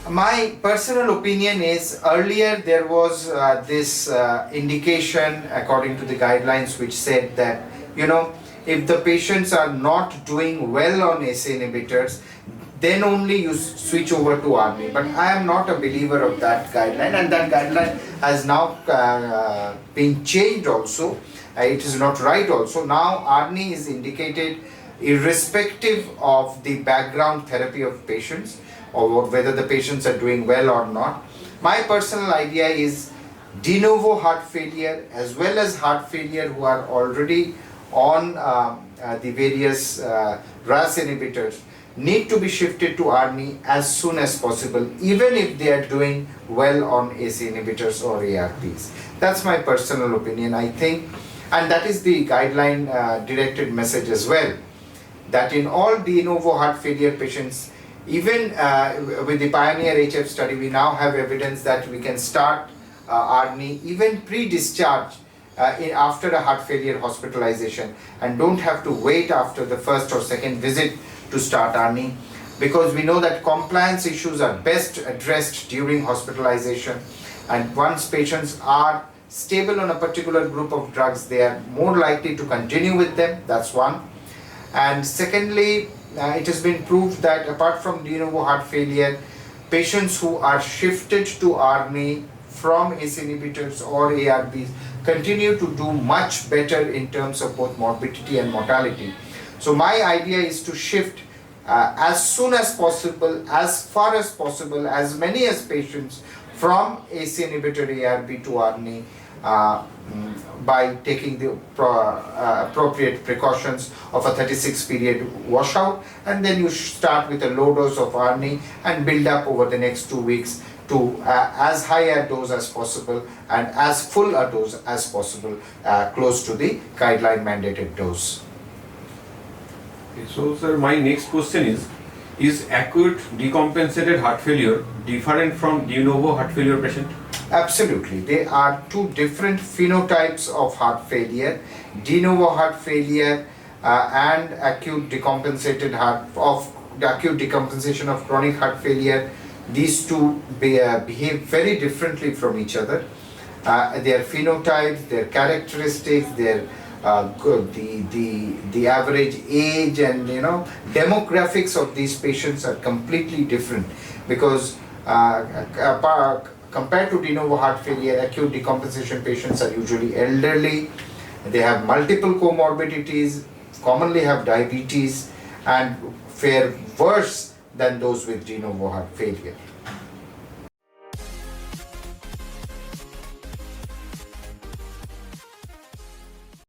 My personal opinion is earlier there was this indication according to the guidelines which said that, if the patients are not doing well on ACE inhibitors, then only you switch over to ARNI. But I am not a believer of that guideline, and that guideline has now been changed also. It is not right also. Now ARNI is indicated irrespective of the background therapy of patients, or whether the patients are doing well or not. My personal idea is de novo heart failure as well as heart failure who are already on the various RAS inhibitors need to be shifted to ARNI as soon as possible, even if they are doing well on ACE inhibitors or ARPs. That's my personal opinion, I think, and that is the guideline directed message as well, that in all de novo heart failure patients, even with the Pioneer HF study, we now have evidence that we can start ARNI even pre-discharge after a heart failure hospitalization, and don't have to wait after the first or second visit to start ARNI, because we know that compliance issues are best addressed during hospitalization, and once patients are stable on a particular group of drugs, they are more likely to continue with them. That's one. And secondly, it has been proved that apart from de novo heart failure, patients who are shifted to ARNI from ACE inhibitors or ARBs continue to do much better in terms of both morbidity and mortality. So my idea is to shift as soon as possible, as far as possible, as many as patients from ACE inhibitor ARB to ARNI by taking the appropriate precautions of a 36 period washout, and then you start with a low dose of ARNI and build up over the next 2 weeks to as high a dose as possible and as full a dose as possible, close to the guideline mandated dose. Okay, so sir, my next question is acute decompensated heart failure different from de novo heart failure patient? Absolutely. They are two different phenotypes of heart failure. De novo heart failure and acute decompensated acute decompensation of chronic heart failure. These two behave very differently from each other. Their phenotypes, their characteristics, their the average age and demographics of these patients are completely different, because compared to de novo heart failure, acute decompensation patients are usually elderly, they have multiple comorbidities, commonly have diabetes, and fare worse than those with de novo heart failure.